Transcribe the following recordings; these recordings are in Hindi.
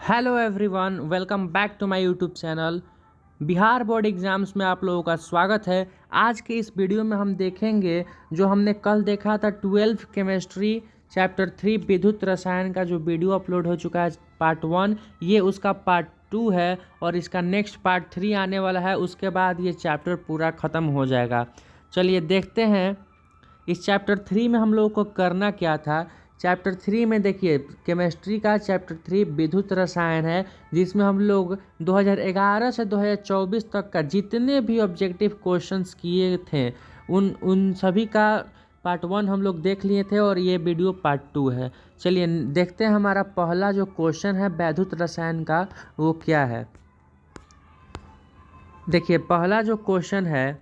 Hello everyone, welcome back to my YouTube channel. Bihar board exams में आप लोगों का स्वागत है। आज के इस वीडियो में हम देखेंगे जो हमने कल देखा था 12th केमिस्ट्री चैप्टर 3 विद्युत रसायन का जो वीडियो अपलोड हो चुका है पार्ट 1, ये उसका पार्ट 2 है और इसका नेक्स्ट पार्ट 3 आने वाला है। उसके बाद ये चैप्टर पूरा ख़त्म हो जाएगा। चलिए देखते हैं इस चैप्टर 3 में हम लोगों को करना क्या था। चैप्टर 3 में देखिए केमिस्ट्री का चैप्टर 3 विद्युत रसायन है, जिसमें हम लोग 2011 से 2024 तक का जितने भी ऑब्जेक्टिव क्वेश्चंस किए थे उन सभी का पार्ट 1 हम लोग देख लिए थे और ये वीडियो पार्ट 2 है। चलिए देखते हैं हमारा पहला जो क्वेश्चन है विद्युत रसायन का वो क्या है। देखिए पहला जो क्वेश्चन है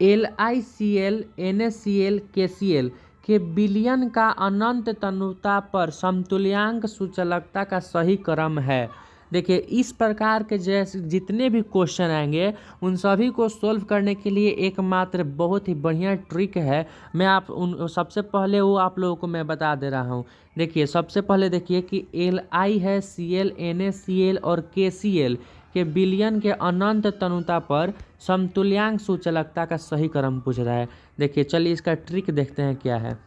LiCl NaCl KCl के विलयन का अनंत तनुता पर समतुल्यांक सूचलकता का सही क्रम है। देखिए इस प्रकार के जैसे जितने भी क्वेश्चन आएंगे उन सभी को सोल्व करने के लिए एकमात्र बहुत ही बढ़िया ट्रिक है। मैं सबसे पहले वो आप लोगों को मैं बता दे रहा हूँ। देखिए सबसे पहले देखिए कि Li है Cl NaCl और KCl के विलयन के अनंत तनुता पर समतुल्यांक सूचलकता का सही क्रम पूछ रहा है। देखिए चलिए इसका ट्रिक देखते हैं क्या है।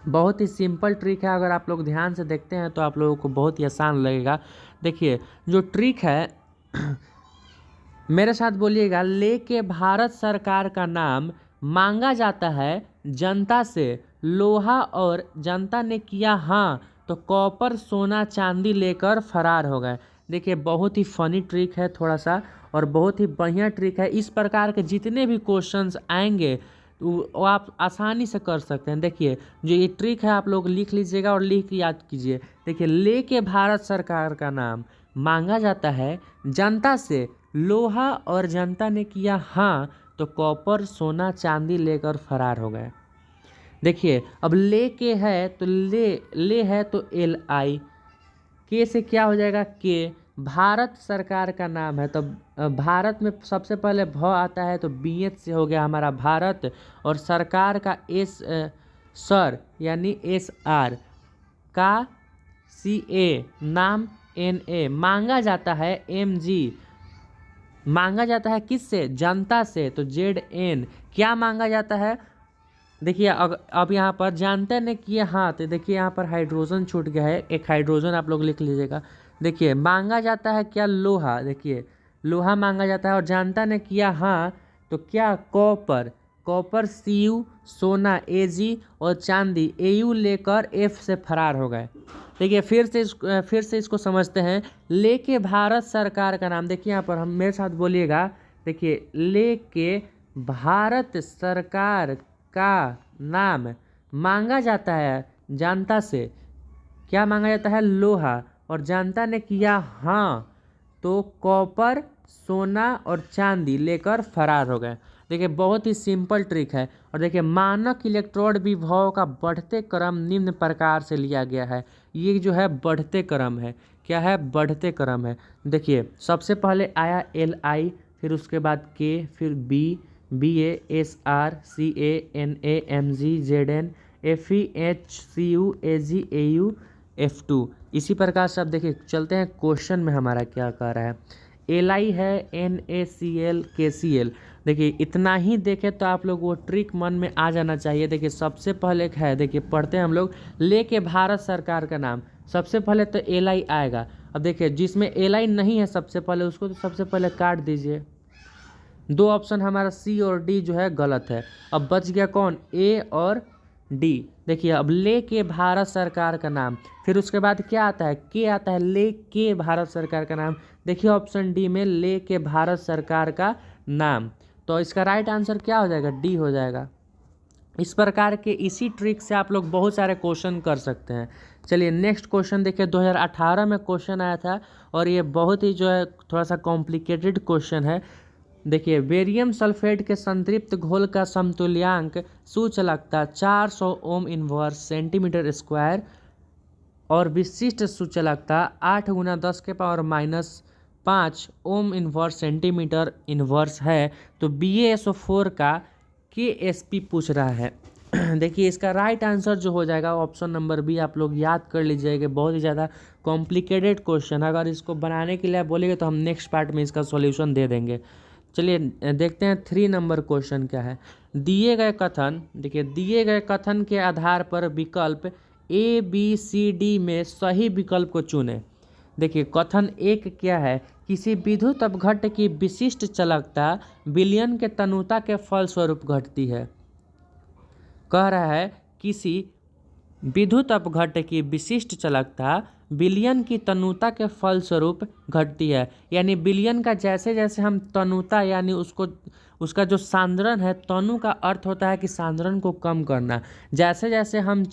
बहुत ही सिंपल ट्रिक है, अगर आप लोग ध्यान से देखते हैं तो आप लोगों को बहुत ही आसान लगेगा। देखिए जो ट्रिक है मेरे साथ बोलिएगा। लेके भारत सरकार का नाम मांगा जाता है जनता से लोहा और जनता ने किया हाँ तो कॉपर सोना चांदी लेकर फरार हो गए। देखिए बहुत ही फनी ट्रिक है थोड़ा सा और बहुत ही बढ़िया ट्रिक है। इस प्रकार के जितने भी क्वेश्चंस आएंगे वो आप आसानी से कर सकते हैं। देखिए जो ये ट्रिक है आप लोग लिख लीजिएगा और लिख के याद कीजिए। देखिए लेके भारत सरकार का नाम मांगा जाता है जनता से लोहा और जनता ने किया हाँ तो कॉपर सोना चांदी लेकर फरार हो गए। देखिए अब ले के है तो ले है तो Li, के से क्या हो जाएगा के, भारत सरकार का नाम है तो भारत में सबसे पहले भ आता है तो BH से हो गया हमारा भारत और सरकार का एस सर यानी SR का CA नाम NA मांगा जाता है MG मांगा जाता है किससे जनता से तो ZN क्या मांगा जाता है। देखिए अब यहाँ पर जानते ने किया हाँ तो देखिए यहाँ पर हाइड्रोजन छूट गया है, एक हाइड्रोजन आप लोग लिख लीजिएगा। देखिए मांगा जाता है क्या लोहा, देखिए लोहा मांगा जाता है और जानता ने किया हाँ तो क्या कॉपर, कॉपर Cu सोना Ag और चांदी Au लेकर F से फरार हो गए। देखिए फिर से इसको समझते हैं। लेके भारत सरकार का नाम, देखिए यहाँ पर हम मेरे साथ बोलिएगा। देखिए लेके भारत सरकार का नाम मांगा जाता है जनता से, क्या मांगा जाता है लोहा और जनता ने किया हाँ तो कॉपर सोना और चांदी लेकर फरार हो गए। देखिए बहुत ही सिंपल ट्रिक है। और देखिए मानक इलेक्ट्रोड विभव का बढ़ते क्रम निम्न प्रकार से लिया गया है। ये जो है बढ़ते क्रम है, क्या है बढ़ते क्रम है। देखिए सबसे पहले आया Li, फिर उसके बाद K, फिर BA SR CA NA MG ZN FE HCU AG AU F2। इसी प्रकार से अब देखिए चलते हैं क्वेश्चन में हमारा क्या कह रहा है। Li है NaCl KCl। देखिए इतना ही देखें तो आप लोग वो ट्रिक मन में आ जाना चाहिए। देखिए सबसे पहले है, देखिए पढ़ते हैं हम लोग। लेके भारत सरकार का नाम, सबसे पहले तो Li आएगा। अब देखिए जिसमें Li नहीं है सबसे पहले उसको तो सबसे पहले काट दीजिए। दो ऑप्शन हमारा C और D जो है गलत है। अब बच गया कौन, A और D। देखिए अब ले के भारत सरकार का नाम, फिर उसके बाद क्या आता है के आता है, ले के भारत सरकार का नाम। देखिए ऑप्शन डी में ले के भारत सरकार का नाम, तो इसका राइट आंसर क्या हो जाएगा, डी हो जाएगा। इस प्रकार के इसी ट्रिक से आप लोग बहुत सारे क्वेश्चन कर सकते हैं। चलिए नेक्स्ट क्वेश्चन देखिए 2018 में क्वेश्चन आया था और ये बहुत ही जो है थोड़ा सा कॉम्प्लिकेटेड क्वेश्चन है। देखिए बेरियम सल्फेट के संतृप्त घोल का समतुल्यांक सूचलकता 400 ओम इनवर्स सेंटीमीटर स्क्वायर और विशिष्ट सूचलकता 8 × 10⁻⁻5 ओम इनवर्स सेंटीमीटर इनवर्स है। तो BaSO4 का KSP पूछ रहा है। देखिए इसका राइट आंसर जो हो जाएगा ऑप्शन नंबर बी, आप लोग याद कर लीजिएगा। बहुत ही ज़्यादा कॉम्प्लिकेटेड क्वेश्चन, अगर इसको बनाने के लिए आप बोलेंगे तो हम नेक्स्ट पार्ट में इसका सॉल्यूशन दे देंगे। चलिए देखते हैं 3 नंबर क्वेश्चन क्या है। दिए गए कथन, देखिए दिए गए कथन के आधार पर विकल्प ए बी सी डी में सही विकल्प को चुनें। देखिए कथन एक क्या है, किसी विद्युत अपघट्य की विशिष्ट चालकता विलयन के तनुता के फलस्वरूप घटती है। कह रहा है किसी विद्युत अपघट्य की विशिष्ट चालकता विलयन की तनुता के फलस्वरूप घटती है। यानी विलयन का जैसे जैसे हम तनुता यानी उसका जो सांद्रण है, तनु का अर्थ होता है कि सांद्रण को कम करना। जैसे जैसे हम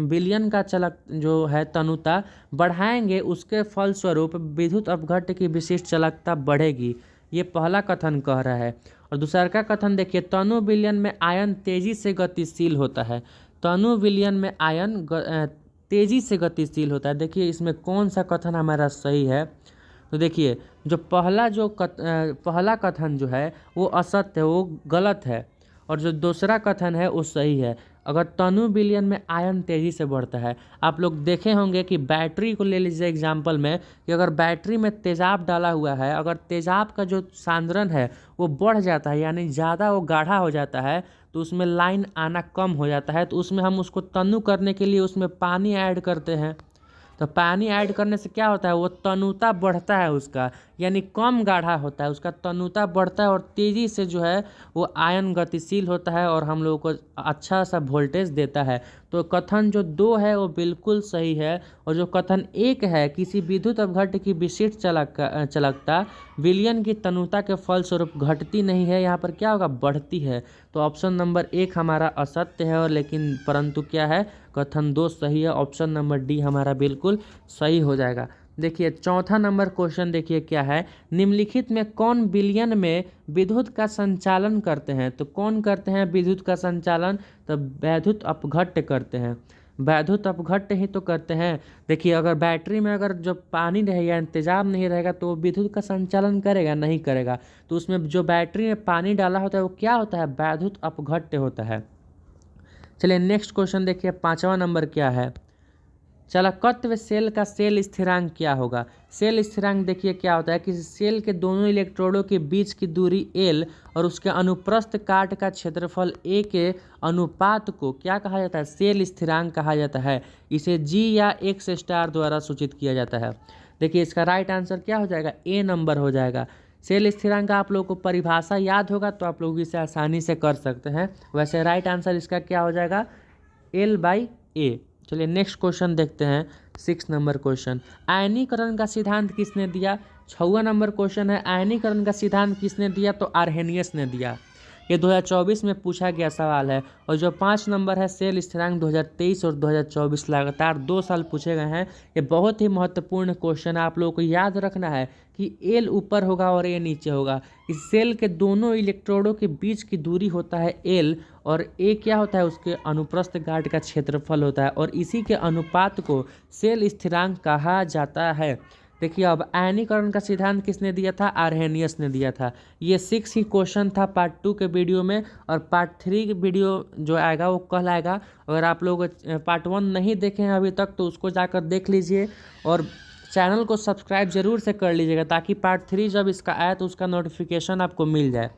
विलयन का चालक जो है तनुता बढ़ाएंगे, उसके फलस्वरूप विद्युत अपघट्य की विशिष्ट चालकता बढ़ेगी। ये पहला कथन कह रहा है। और दूसरा का कथन देखिए, तनु विलयन में आयन तेजी से गतिशील होता है। तनु विलयन में आयन तेजी से गतिशील होता है। देखिए इसमें कौन सा कथन हमारा सही है, तो देखिए जो पहला कथन जो है वो असत्य है, वो गलत है, और जो दूसरा कथन है वो सही है। अगर तनु विलयन में आयन तेज़ी से बढ़ता है, आप लोग देखे होंगे कि बैटरी को ले लीजिए एग्जाम्पल में, कि अगर बैटरी में तेजाब डाला हुआ है, अगर तेजाब का जो सांद्रण है वो बढ़ जाता है यानी ज़्यादा वो गाढ़ा हो जाता है, तो उसमें लाइन आना कम हो जाता है। तो उसमें हम उसको तनु करने के लिए उसमें पानी ऐड करते हैं। तो पानी ऐड करने से क्या होता है, वो तनुता बढ़ता है उसका, यानी कम गाढ़ा होता है, उसका तनुता बढ़ता है और तेज़ी से जो है वो आयन गतिशील होता है और हम लोगों को अच्छा सा वोल्टेज देता है। तो कथन जो 2 है वो बिल्कुल सही है। और जो कथन 1 है, किसी विद्युत अपघट्य की विशिष्ट चालकता विलयन की तनुता के फलस्वरूप घटती नहीं है, यहाँ पर क्या होगा, बढ़ती है। तो ऑप्शन नंबर 1 हमारा असत्य है, और लेकिन परंतु क्या है, कथन 2 सही है। ऑप्शन नंबर डी हमारा बिल्कुल सही हो जाएगा। देखिए चौथा नंबर क्वेश्चन देखिए क्या है, निम्नलिखित में कौन विलयन में विद्युत का संचालन करते हैं। तो कौन करते हैं विद्युत का संचालन, तो वैद्युत अपघट्य करते हैं। वैद्युत अपघट्य ही तो करते हैं। देखिए अगर बैटरी में अगर जो पानी रहेगा, तेजाब नहीं रहेगा, तो विद्युत का संचालन करेगा, नहीं करेगा। तो उसमें जो बैटरी में पानी डाला होता है वो क्या होता है, वैद्युत अपघट्य होता है। चलिए नेक्स्ट क्वेश्चन देखिए, 5वां नंबर क्या है, चालकत्व सेल का सेल स्थिरांक क्या होगा। सेल स्थिरांक देखिए क्या होता है, किसी सेल के दोनों इलेक्ट्रोडों के बीच की दूरी L और उसके अनुप्रस्थ काट का क्षेत्रफल A के अनुपात को क्या कहा जाता है, सेल स्थिरांक कहा जाता है। इसे G या X स्टार द्वारा सूचित किया जाता है। देखिए इसका राइट आंसर क्या हो जाएगा, A नंबर हो जाएगा। सेल स्थिरांक का आप लोगों को परिभाषा याद होगा तो आप लोग इसे आसानी से कर सकते हैं। वैसे राइट आंसर इसका क्या हो जाएगा, L/A। चलिए नेक्स्ट क्वेश्चन देखते हैं, 6 नंबर क्वेश्चन, आयनीकरण का सिद्धांत किसने दिया। 6वां नंबर क्वेश्चन है, आयनीकरण का सिद्धांत किसने दिया, तो आर्हेनियस ने दिया। ये 2024 में पूछा गया सवाल है। और जो 5 नंबर है, सेल स्थिरांक 2023 और 2024 लगातार 2 साल पूछे गए हैं। ये बहुत ही महत्वपूर्ण क्वेश्चन है, आप लोगों को याद रखना है कि L ऊपर होगा और A नीचे होगा। इस सेल के दोनों इलेक्ट्रोडों के बीच की दूरी होता है L, और A क्या होता है, उसके अनुप्रस्थ काट का क्षेत्रफल होता है, और इसी के अनुपात को सेल स्थिरांक कहा जाता है। देखिए अब आयनीकरण का सिद्धांत किसने दिया था, आर्हेनियस ने दिया था। ये 6 ही क्वेश्चन था पार्ट 2 के वीडियो में, और पार्ट 3 की वीडियो जो आएगा वो कल आएगा। अगर आप लोग पार्ट 1 नहीं देखे हैं अभी तक तो उसको जाकर देख लीजिए, और चैनल को सब्सक्राइब ज़रूर से कर लीजिएगा, ताकि पार्ट 3 जब इसका आए तो उसका नोटिफिकेशन आपको मिल जाए।